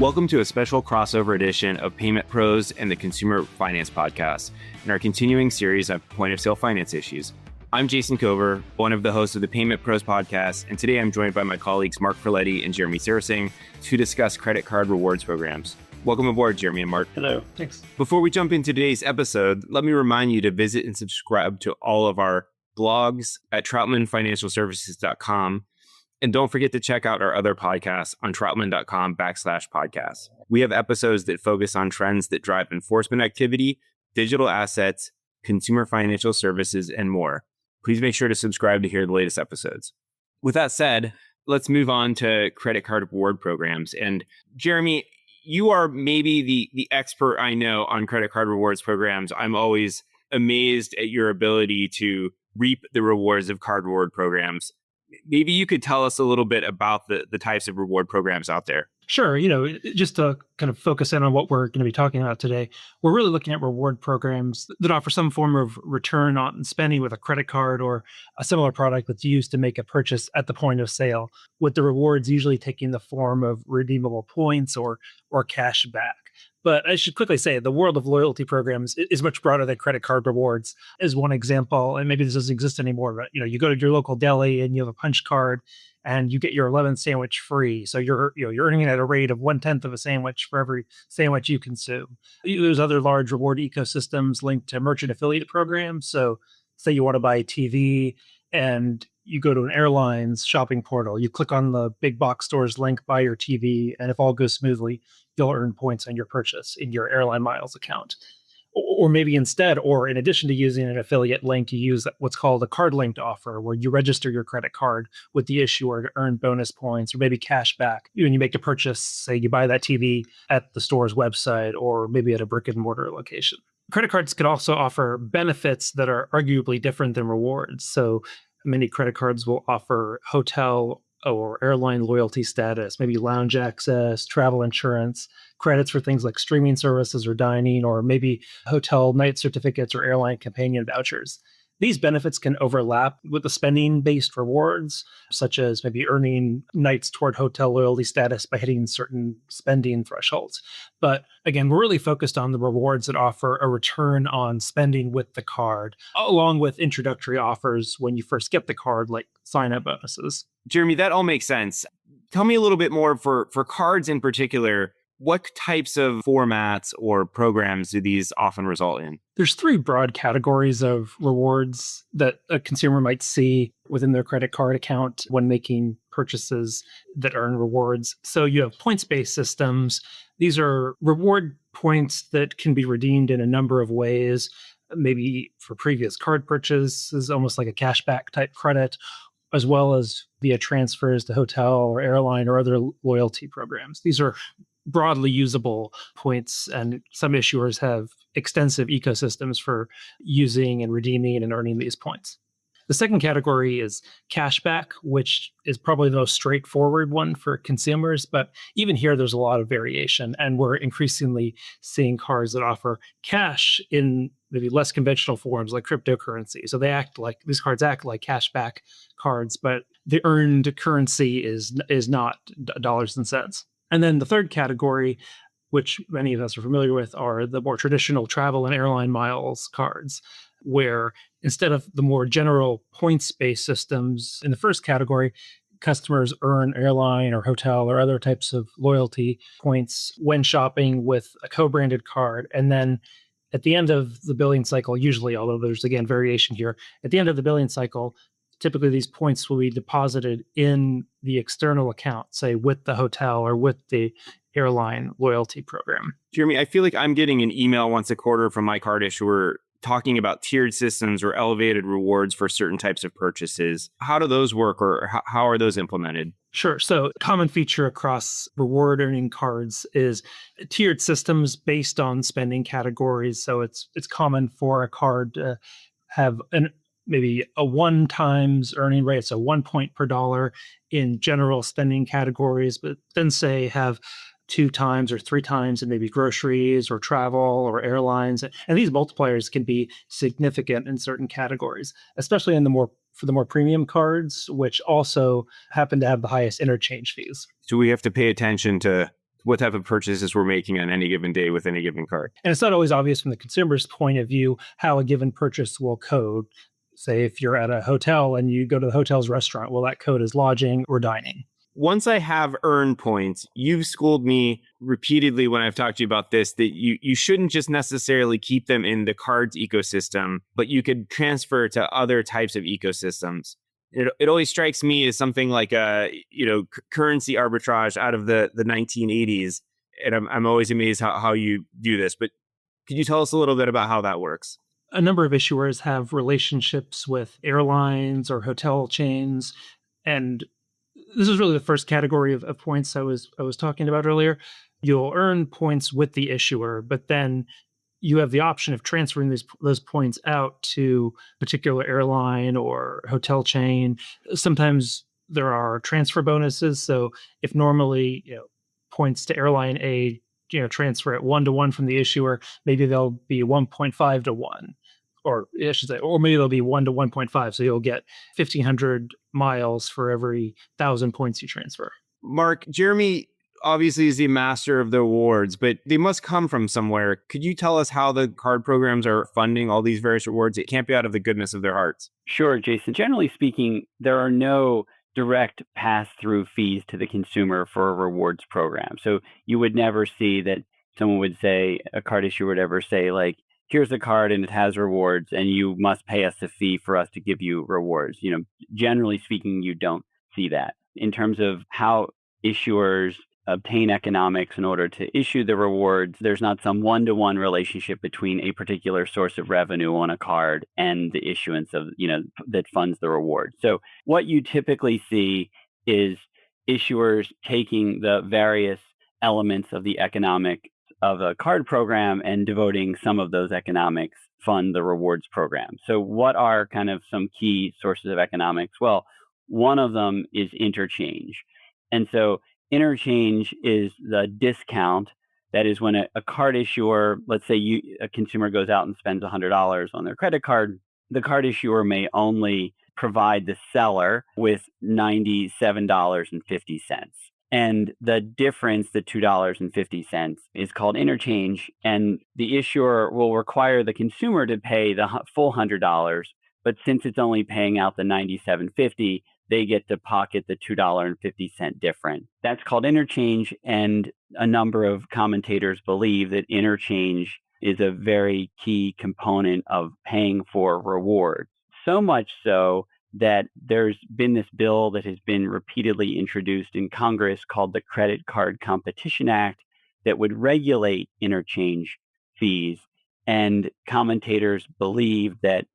Welcome to a special crossover edition of Payment Pros and the Consumer Finance Podcast in our continuing series of point-of-sale finance issues. I'm Jason Cover, one of the hosts of the Payment Pros podcast, and today I'm joined by my colleagues Mark Furletti and Jeremy Sairsingh to discuss credit card rewards programs. Welcome aboard, Jeremy and Mark. Hello. Thanks. Before we jump into today's episode, let me remind you to visit and subscribe to all of our blogs at troutmanfinancialservices.com. And don't forget to check out our other podcasts on troutman.com/podcasts. We have episodes that focus on trends that drive enforcement activity, digital assets, consumer financial services, and more. Please make sure to subscribe to hear the latest episodes. With that said, let's move on to credit card reward programs. And Jeremy, you are maybe the expert I know on credit card rewards programs. I'm always amazed at your ability to reap the rewards of card reward programs. Maybe you could tell us a little bit about the types of reward programs out there. Sure. Just to kind of focus in on what we're going to be talking about today, we're really looking at reward programs that offer some form of return on spending with a credit card or a similar product that's used to make a purchase at the point of sale, with the rewards usually taking the form of redeemable points or cash back. But I should quickly say the world of loyalty programs is much broader than credit card rewards. As one example, and maybe this doesn't exist anymore, but you go to your local deli and you have a punch card and you get your 11th sandwich free. So you're earning it at a rate of 1/10 of a sandwich for every sandwich you consume. There's other large reward ecosystems linked to merchant affiliate programs. So say you want to buy a TV and you go to an airline's shopping portal, you click on the big box store's link, buy your TV, and if all goes smoothly, you'll earn points on your purchase in your airline miles account. Or maybe instead, or in addition to using an affiliate link, you use what's called a card linked offer, where you register your credit card with the issuer to earn bonus points or maybe cash back when you make a purchase. Say you buy that TV at the store's website or maybe at a brick and mortar location. Credit cards could also offer benefits that are arguably different than rewards. So many credit cards will offer hotel or airline loyalty status, maybe lounge access, travel insurance, credits for things like streaming services or dining, or maybe hotel night certificates or airline companion vouchers. These benefits can overlap with the spending-based rewards, such as maybe earning nights toward hotel loyalty status by hitting certain spending thresholds. But again, we're really focused on the rewards that offer a return on spending with the card, along with introductory offers when you first get the card, like sign-up bonuses. Jeremy, that all makes sense. Tell me a little bit more for cards in particular. What types of formats or programs do these often result in? There's three broad categories of rewards that a consumer might see within their credit card account when making purchases that earn rewards. So you have points-based systems. These are reward points that can be redeemed in a number of ways, maybe for previous card purchases, almost like a cashback type credit, as well as via transfers to hotel or airline or other loyalty programs. These are broadly usable points, and some issuers have extensive ecosystems for using and redeeming and earning these points. The second category is cashback, which is probably the most straightforward one for consumers, but even here there's a lot of variation, and we're increasingly seeing cards that offer cash in maybe less conventional forms like cryptocurrency. So these cards act like cashback cards, but the earned currency is not dollars and cents. And then the third category, which many of us are familiar with, are the more traditional travel and airline miles cards, where instead of the more general points-based systems in the first category, customers earn airline or hotel or other types of loyalty points when shopping with a co-branded card. And then at the end of the billing cycle, usually, although there's again variation here, at the end of the billing cycle, typically these points will be deposited in the external account, say with the hotel or with the airline loyalty program. Jeremy, I feel like I'm getting an email once a quarter from my card issuer talking about tiered systems or elevated rewards for certain types of purchases. How do those work, or how are those implemented? Sure. So a common feature across reward earning cards is tiered systems based on spending categories. So it's common for a card to have maybe a 1 times earning rate, so 1 point per dollar in general spending categories, but then say have 2 times or 3 times in maybe groceries or travel or airlines. And these multipliers can be significant in certain categories, especially for the more premium cards, which also happen to have the highest interchange fees. So we have to pay attention to what type of purchases we're making on any given day with any given card. And it's not always obvious from the consumer's point of view how a given purchase will code. Say if you're at a hotel and you go to the hotel's restaurant, well, that code is lodging or dining. Once I have earned points, you've schooled me repeatedly when I've talked to you about this, that you shouldn't just necessarily keep them in the cards ecosystem, but you could transfer to other types of ecosystems. It always strikes me as something like currency arbitrage out of the 1980s. And I'm always amazed how you do this. But could you tell us a little bit about how that works? A number of issuers have relationships with airlines or hotel chains, and this is really the first category of points I was talking about earlier. You'll earn points with the issuer, but then you have the option of transferring those points out to a particular airline or hotel chain. Sometimes there are transfer bonuses. So if normally points to airline A transfer at 1-to-1 from the issuer, maybe they'll be 1.5-to-1. Or I should say, or maybe they'll be 1-to-1.5. So you'll get 1,500 miles for every 1,000 points you transfer. Mark, Jeremy obviously is the master of the awards, but they must come from somewhere. Could you tell us how the card programs are funding all these various rewards? It can't be out of the goodness of their hearts. Sure, Jason. Generally speaking, there are no direct pass-through fees to the consumer for a rewards program. So you would never see that someone would say, a card issuer would ever say, like, here's a card and it has rewards and you must pay us a fee for us to give you rewards. Generally speaking, you don't see that. In terms of how issuers obtain economics in order to issue the rewards, there's not some one-to-one relationship between a particular source of revenue on a card and the issuance of, that funds the reward. So what you typically see is issuers taking the various elements of the economic of a card program and devoting some of those economics fund the rewards program. So what are kind of some key sources of economics? Well, one of them is interchange. And so interchange is the discount. That is when a card issuer, let's say a consumer goes out and spends $100 on their credit card, the card issuer may only provide the seller with $97.50. And the difference, the $2.50, is called interchange. And the issuer will require the consumer to pay the full $100. But since it's only paying out the $97.50, they get to pocket the $2.50 difference. That's called interchange. And a number of commentators believe that interchange is a very key component of paying for rewards. So much so that there's been this bill that has been repeatedly introduced in Congress called the Credit Card Competition Act that would regulate interchange fees. And commentators believe that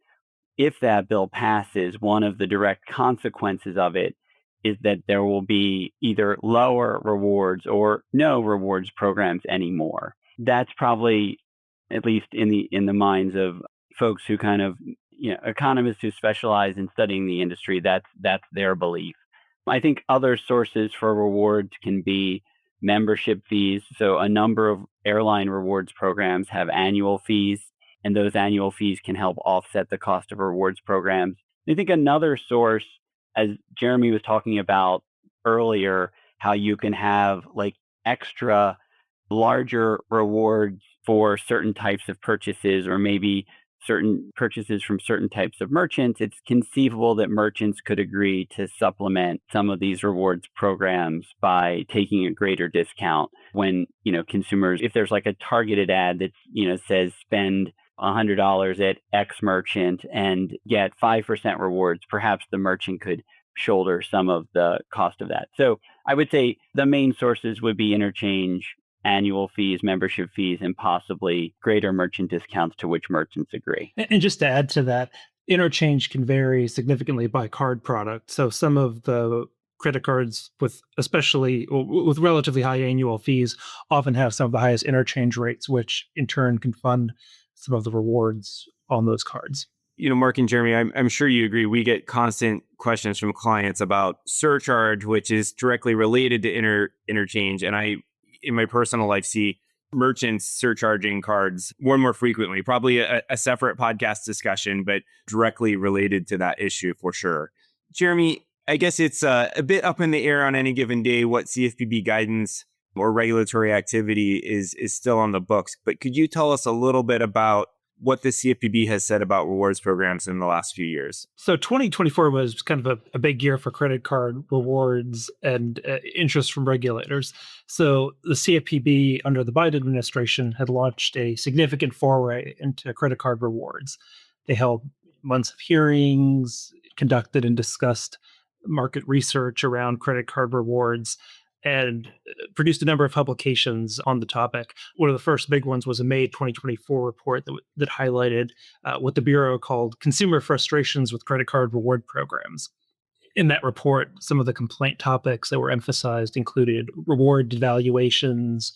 if that bill passes, one of the direct consequences of it is that there will be either lower rewards or no rewards programs anymore. That's probably, at least in the minds of folks who kind of, economists who specialize in studying the industry, that's their belief. I think other sources for rewards can be membership fees. So a number of airline rewards programs have annual fees, and those annual fees can help offset the cost of rewards programs. I think another source, as Jeremy was talking about earlier, how you can have like extra larger rewards for certain types of purchases, or maybe certain purchases from certain types of merchants. It's conceivable that merchants could agree to supplement some of these rewards programs by taking a greater discount when, consumers, if there's like a targeted ad that, says spend $100 at X merchant and get 5% rewards, perhaps the merchant could shoulder some of the cost of that. So I would say the main sources would be interchange, annual fees, membership fees, and possibly greater merchant discounts to which merchants agree. And just to add to that, interchange can vary significantly by card product. So some of the credit cards with relatively high annual fees often have some of the highest interchange rates, which in turn can fund some of the rewards on those cards. Mark and Jeremy, I'm sure you agree. We get constant questions from clients about surcharge, which is directly related to interchange. And I, in my personal life, see merchants surcharging cards more and more frequently. Probably a separate podcast discussion, but directly related to that issue for sure. Jeremy, I guess it's a bit up in the air on any given day what CFPB guidance or regulatory activity is still on the books. But could you tell us a little bit about what the CFPB has said about rewards programs in the last few years? So 2024 was kind of a big year for credit card rewards and interest from regulators. So the CFPB under the Biden administration had launched a significant foray into credit card rewards. They held months of hearings, conducted and discussed market research around credit card rewards, and produced a number of publications on the topic. One of the first big ones was a May 2024 report that highlighted what the Bureau called consumer frustrations with credit card reward programs. In that report, some of the complaint topics that were emphasized included reward devaluations,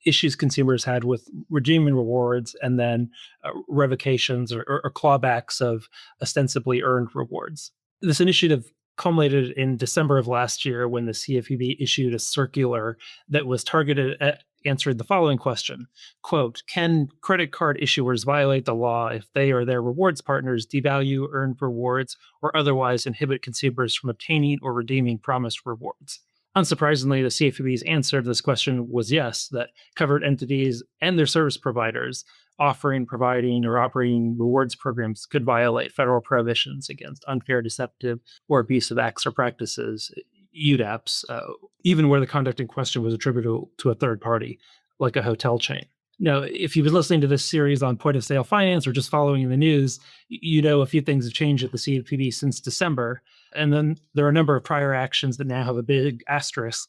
issues consumers had with redeeming rewards, and then revocations or clawbacks of ostensibly earned rewards. This initiative culminated in December of last year when the CFPB issued a circular that was targeted at answering the following question, quote, can credit card issuers violate the law if they or their rewards partners devalue earned rewards or otherwise inhibit consumers from obtaining or redeeming promised rewards? Unsurprisingly, the CFPB's answer to this question was yes, that covered entities and their service providers offering, providing, or operating rewards programs could violate federal prohibitions against unfair, deceptive, or abusive acts or practices, UDAPs, even where the conduct in question was attributable to a third party, like a hotel chain. Now, if you've been listening to this series on point of sale finance or just following the news, you know a few things have changed at the CFPB since December. And then there are a number of prior actions that now have a big asterisk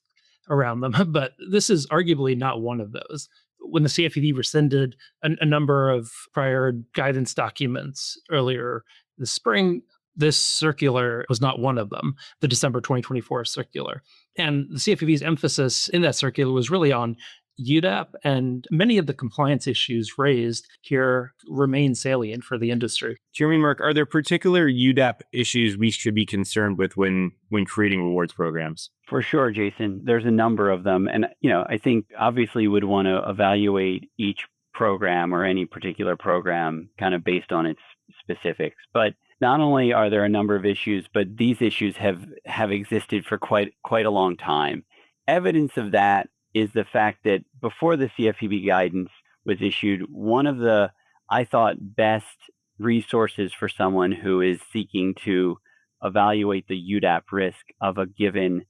around them. But this is arguably not one of those. When the CFPB rescinded a number of prior guidance documents earlier this spring, this circular was not one of them, the December 2024 circular. And the CFPB's emphasis in that circular was really on UDAP, and many of the compliance issues raised here remain salient for the industry. Jeremy, Mark, are there particular UDAP issues we should be concerned with when creating rewards programs? For sure, Jason. There's a number of them. And, I think obviously you would want to evaluate each program or any particular program kind of based on its specifics. But not only are there a number of issues, but these issues have existed for quite a long time. Evidence of that is the fact that before the CFPB guidance was issued, one of the, I thought, best resources for someone who is seeking to evaluate the UDAP risk of a given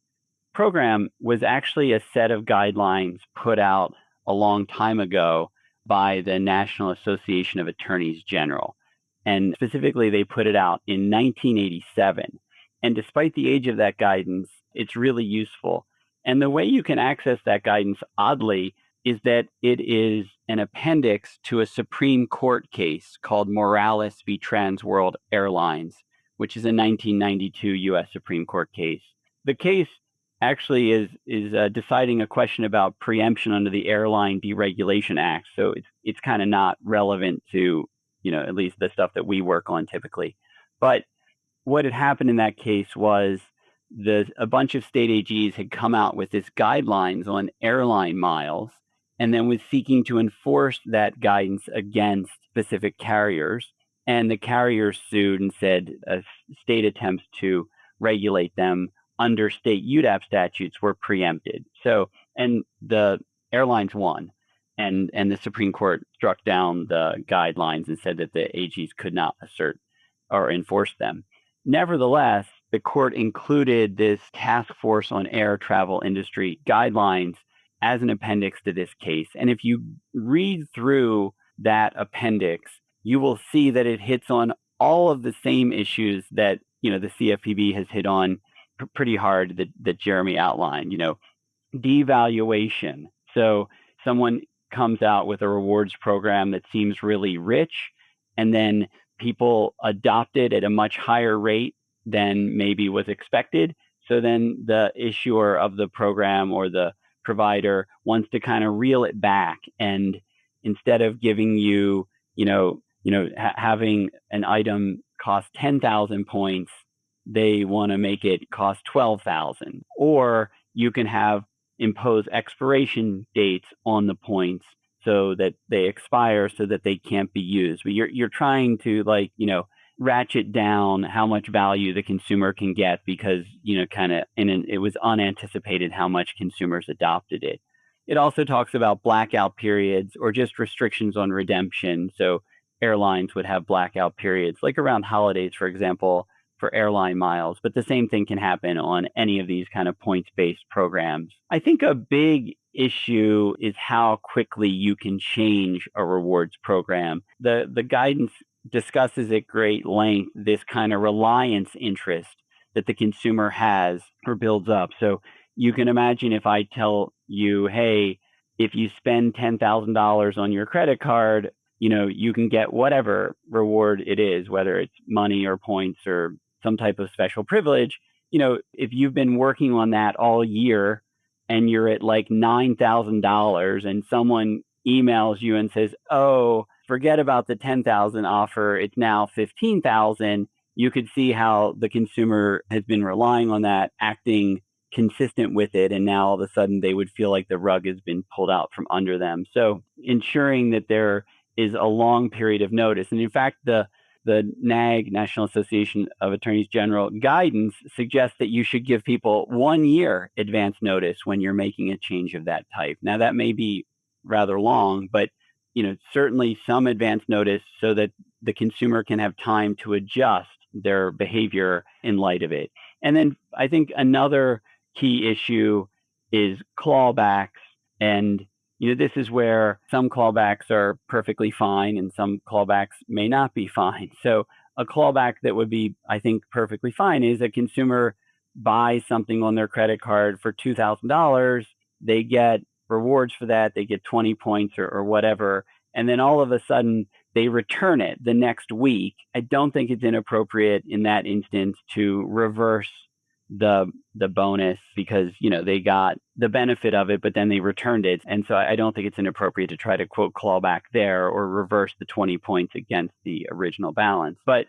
program was actually a set of guidelines put out a long time ago by the National Association of Attorneys General. And specifically, they put it out in 1987. And despite the age of that guidance, it's really useful. And the way you can access that guidance, oddly, is that it is an appendix to a Supreme Court case called Morales v. Trans World Airlines, which is a 1992 U.S. Supreme Court case. The case actually is deciding a question about preemption under the Airline Deregulation Act. So it's kind of not relevant to, at least the stuff that we work on typically. But what had happened in that case was a bunch of state AGs had come out with this guidelines on airline miles and then was seeking to enforce that guidance against specific carriers. And the carriers sued and said state attempts to regulate them under state UDAP statutes were preempted. So, and the airlines won. And the Supreme Court struck down the guidelines and said that the AGs could not assert or enforce them. Nevertheless, the court included this task force on air travel industry guidelines as an appendix to this case. And if you read through that appendix, you will see that it hits on all of the same issues that, the CFPB has hit on pretty hard that Jeremy outlined, devaluation. So someone comes out with a rewards program that seems really rich, and then people adopt it at a much higher rate than maybe was expected. So then the issuer of the program or the provider wants to kind of reel it back. And instead of giving you, having an item cost 10,000 points, they want to make it cost 12,000. Or you can impose expiration dates on the points so that they expire so that they can't be used. But you're trying to ratchet down how much value the consumer can get because, it was unanticipated how much consumers adopted it. It also talks about blackout periods or just restrictions on redemption. So airlines would have blackout periods, like around holidays, for example, for airline miles. But the same thing can happen on any of these kind of points-based programs. I think a big issue is how quickly you can change a rewards program. The guidance discusses at great length this kind of reliance interest that the consumer has or builds up. So you can imagine if I tell you, hey, if you spend $10,000 on your credit card, you can get whatever reward it is, whether it's money or points or some type of special privilege. If you've been working on that all year and you're at like $9,000 and someone emails you and says, oh, forget about the 10,000 offer, it's now 15,000, you could see how the consumer has been relying on that, acting consistent with it, and now all of a sudden they would feel like the rug has been pulled out from under them. So ensuring that there is a long period of notice. And in fact, the NAG, National Association of Attorneys General guidance suggests that you should give people 1 year advance notice when you're making a change of that type. Now that may be rather long, but certainly some advance notice so that the consumer can have time to adjust their behavior in light of it. And then I think another key issue is clawbacks. And this is where some clawbacks are perfectly fine and some clawbacks may not be fine. So a clawback that would be, I think, perfectly fine is a consumer buys something on their credit card for $2,000. They get rewards for that. They get 20 points or whatever. And then all of a sudden they return it the next week. I don't think it's inappropriate in that instance to reverse the bonus because, they got the benefit of it, but then they returned it. And so I don't think it's inappropriate to try to quote clawback there or reverse the 20 points against the original balance. But,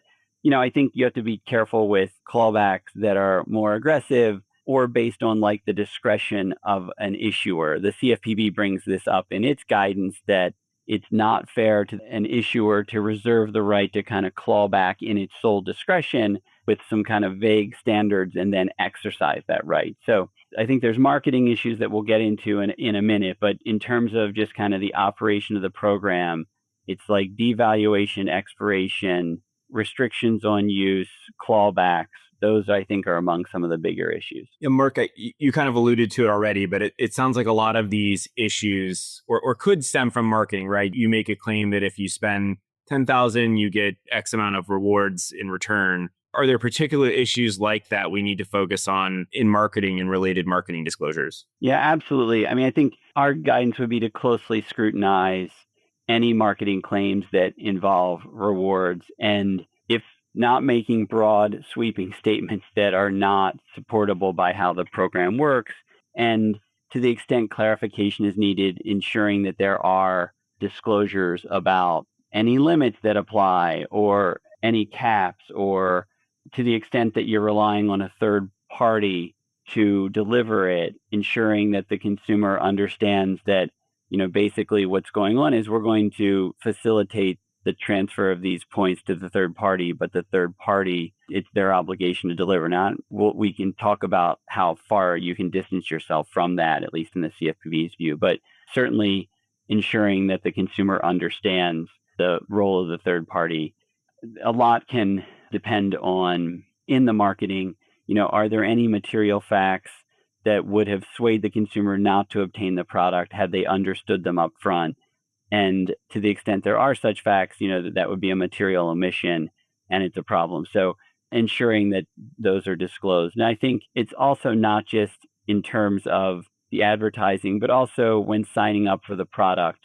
I think you have to be careful with clawbacks that are more aggressive or based on like the discretion of an issuer. The CFPB brings this up in its guidance that it's not fair to an issuer to reserve the right to kind of claw back in its sole discretion with some kind of vague standards and then exercise that right. So I think there's marketing issues that we'll get into in a minute, but in terms of just kind of the operation of the program, it's like devaluation, expiration, restrictions on use, clawbacks. Those, I think, are among some of the bigger issues. Yeah, Mark, you kind of alluded to it already, but it sounds like a lot of these issues or could stem from marketing, right? You make a claim that if you spend $10,000, you get X amount of rewards in return. Are there particular issues like that we need to focus on in marketing and related marketing disclosures? Yeah, absolutely. I mean, I think our guidance would be to closely scrutinize any marketing claims that involve rewards. And if not making broad sweeping statements that are not supportable by how the program works. And to the extent clarification is needed, ensuring that there are disclosures about any limits that apply or any caps, or to the extent that you're relying on a third party to deliver it, ensuring that the consumer understands that, basically what's going on is we're going to facilitate the transfer of these points to the third party, but the third party, it's their obligation to deliver. Now, we can talk about how far you can distance yourself from that, at least in the CFPB's view, but certainly ensuring that the consumer understands the role of the third party. A lot can depend on, in the marketing, are there any material facts that would have swayed the consumer not to obtain the product had they understood them up front? And to the extent there are such facts, that would be a material omission and it's a problem. So ensuring that those are disclosed. And I think it's also not just in terms of the advertising, but also when signing up for the product,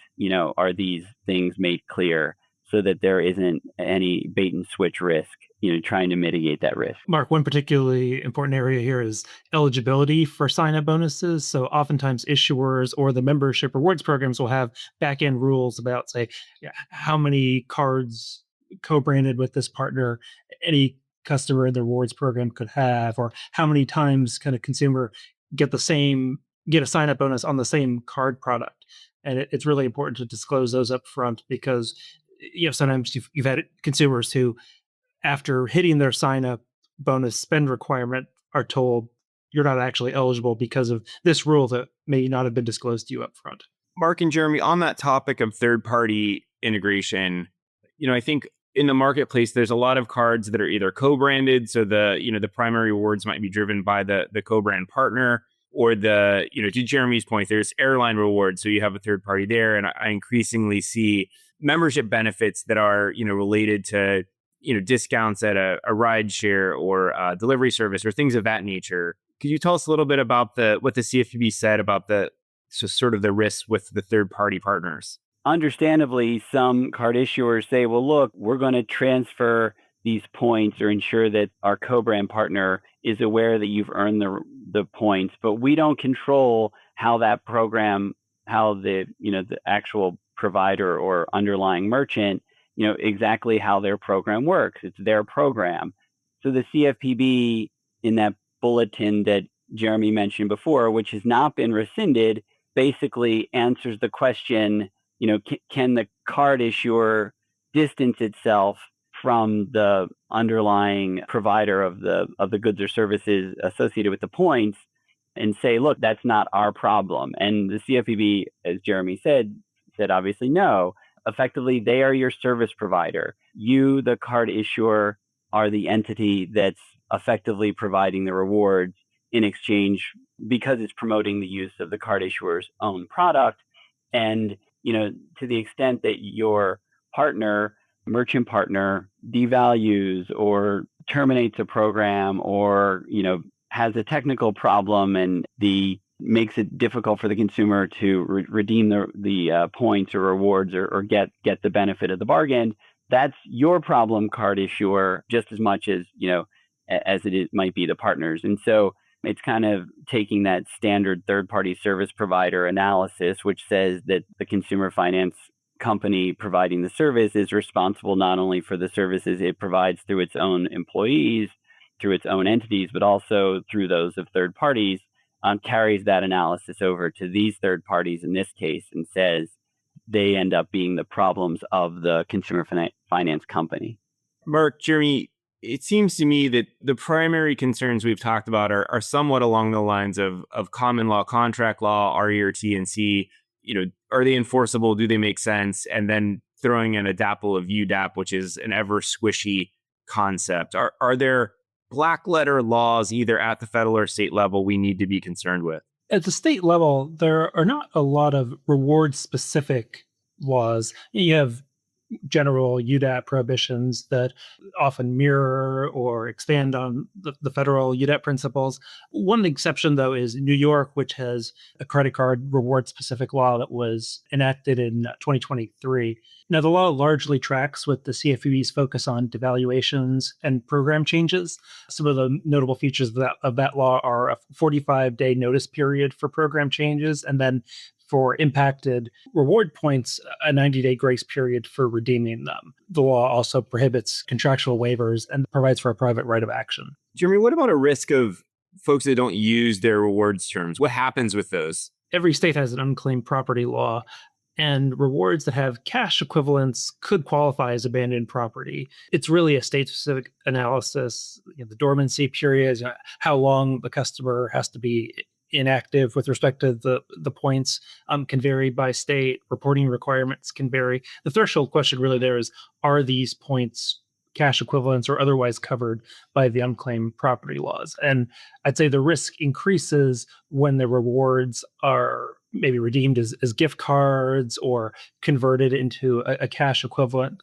are these things made clear so that there isn't any bait and switch risk, trying to mitigate that risk. Mark, one particularly important area here is eligibility for sign-up bonuses. So oftentimes issuers or the membership rewards programs will have back-end rules about, say, how many cards co-branded with this partner any customer in the rewards program could have, or how many times can a consumer get a sign-up bonus on the same card product. And it's really important to disclose those up front because sometimes you've had consumers who, after hitting their sign-up bonus spend requirement, are told you're not actually eligible because of this rule that may not have been disclosed to you up front. Mark and Jeremy, on that topic of third-party integration, I think in the marketplace, there's a lot of cards that are either co-branded, so the primary rewards might be driven by the co-brand partner, or to Jeremy's point, there's airline rewards, so you have a third party there, and I increasingly see membership benefits that are related to discounts at a ride share or a delivery service or things of that nature. Could you tell us a little bit about what the CFPB said about sort of the risks with the third party partners? Understandably, some card issuers say, well, look, we're going to transfer these points or ensure that our co-brand partner is aware that you've earned the points, but we don't control how that program, how the actual provider or underlying merchant, exactly how their program works. It's their program. So the CFPB, in that bulletin that Jeremy mentioned before, which has not been rescinded, basically answers the question, can the card issuer distance itself from the underlying provider of the goods or services associated with the points and say, look, that's not our problem. And the CFPB, as Jeremy said obviously no. Effectively, they are your service provider. You, the card issuer, are the entity that's effectively providing the rewards in exchange because it's promoting the use of the card issuer's own product. And to the extent that your merchant partner devalues or terminates a program or, has a technical problem and makes it difficult for the consumer to redeem the points or rewards or get the benefit of the bargain, that's your problem, card issuer, just as much as, as might be the partners. And so it's kind of taking that standard third-party service provider analysis, which says that the consumer finance company providing the service is responsible not only for the services it provides through its own employees, through its own entities, but also through those of third parties, carries that analysis over to these third parties in this case and says they end up being the problems of the consumer finance company. Mark, Jeremy, it seems to me that the primary concerns we've talked about are somewhat along the lines of common law, contract law, RE or T&C. Are they enforceable? Do they make sense? And then throwing in a dapple of UDAP, which is an ever squishy concept. Are there black letter laws either at the federal or state level we need to be concerned with? At the state level, there are not a lot of reward-specific laws. You have general UDAP prohibitions that often mirror or expand on the federal UDAP principles. One exception, though, is New York, which has a credit card reward-specific law that was enacted in 2023. Now, the law largely tracks with the CFPB's focus on devaluations and program changes. Some of the notable features of that law are a 45-day notice period for program changes, and then for impacted reward points, a 90-day grace period for redeeming them. The law also prohibits contractual waivers and provides for a private right of action. Jeremy, what about a risk of folks that don't use their rewards terms? What happens with those? Every state has an unclaimed property law, and rewards that have cash equivalents could qualify as abandoned property. It's really a state-specific analysis, the dormancy periods, how long the customer has to be inactive with respect to the points can vary by state. Reporting requirements can vary. The threshold question really there is, are these points cash equivalents or otherwise covered by the unclaimed property laws? And I'd say the risk increases when the rewards are maybe redeemed as gift cards or converted into a cash equivalent.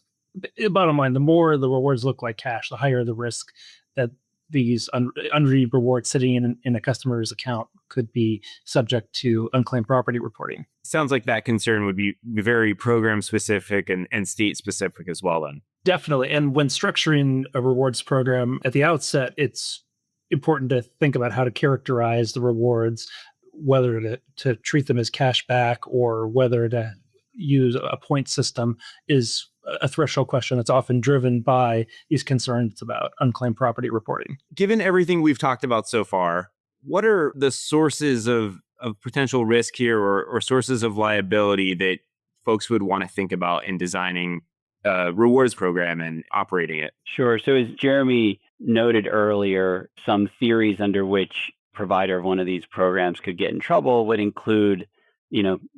Bottom line, the more the rewards look like cash, the higher the risk that these unredeemed rewards sitting in a customer's account could be subject to unclaimed property reporting. Sounds like that concern would be very program specific and state specific as well then. Definitely. And when structuring a rewards program at the outset, it's important to think about how to characterize the rewards, whether to treat them as cash back or whether to use a point system is a threshold question that's often driven by these concerns about unclaimed property reporting. Given everything we've talked about so far, what are the sources of potential risk here or sources of liability that folks would want to think about in designing a rewards program and operating it? Sure. So as Jeremy noted earlier, some theories under which provider of one of these programs could get in trouble would include,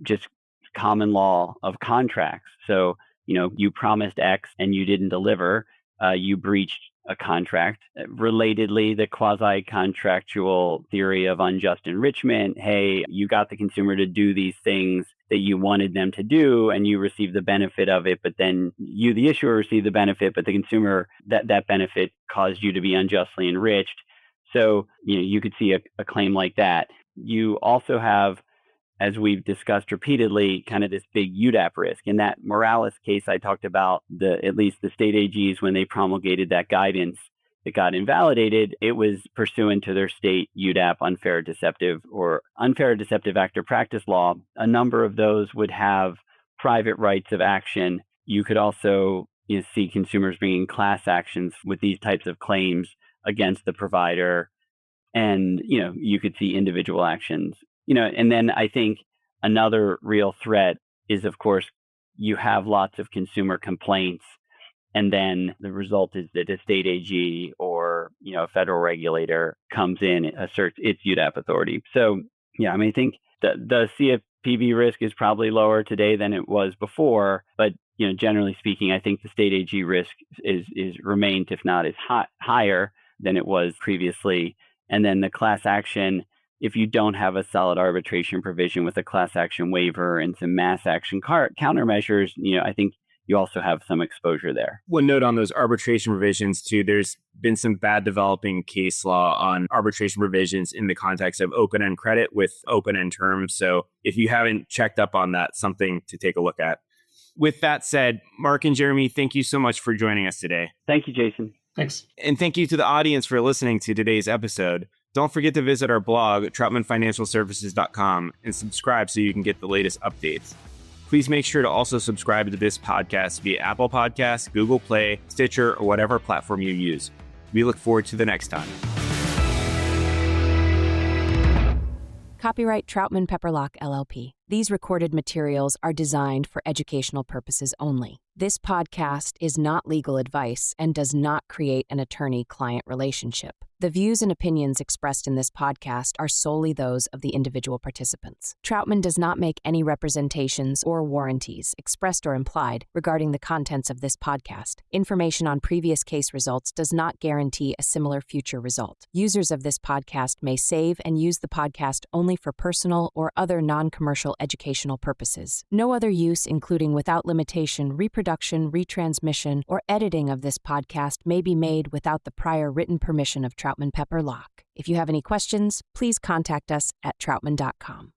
just common law of contracts. So, you promised X and you didn't deliver, you breached a contract. Relatedly, the quasi-contractual theory of unjust enrichment. Hey, you got the consumer to do these things that you wanted them to do and you received the benefit of it, but then you, the issuer, received the benefit, but the consumer, that benefit caused you to be unjustly enriched. So, you could see a claim like that. You also have, as we've discussed repeatedly, kind of this big UDAP risk. In that Morales case I talked about, at least the state AGs, when they promulgated that guidance that got invalidated, it was pursuant to their state UDAP unfair, deceptive act or practice law. A number of those would have private rights of action. You could also see consumers bringing class actions with these types of claims against the provider. And, you could see individual actions. And then I think another real threat is, of course, you have lots of consumer complaints, and then the result is that a state AG or, a federal regulator comes in and asserts its UDAP authority. So, I think the CFPB risk is probably lower today than it was before, but, generally speaking, I think the state AG risk is remains, if not is higher than it was previously. And then the class action, if you don't have a solid arbitration provision with a class action waiver and some mass action countermeasures, I think you also have some exposure there. One note on those arbitration provisions too, there's been some bad developing case law on arbitration provisions in the context of open-end credit with open-end terms. So if you haven't checked up on that, something to take a look at. With that said, Mark and Jeremy, thank you so much for joining us today. Thank you, Jason. Thanks. And thank you to the audience for listening to today's episode. Don't forget to visit our blog at troutmanfinancialservices.com and subscribe so you can get the latest updates. Please make sure to also subscribe to this podcast via Apple Podcasts, Google Play, Stitcher, or whatever platform you use. We look forward to the next time. Copyright Troutman Pepperlock, LLP. These recorded materials are designed for educational purposes only. This podcast is not legal advice and does not create an attorney-client relationship. The views and opinions expressed in this podcast are solely those of the individual participants. Troutman does not make any representations or warranties, expressed or implied, regarding the contents of this podcast. Information on previous case results does not guarantee a similar future result. Users of this podcast may save and use the podcast only for personal or other non-commercial educational purposes. No other use, including without limitation, reproduction, retransmission, or editing of this podcast may be made without the prior written permission of Troutman Pepperlock. If you have any questions, please contact us at troutman.com.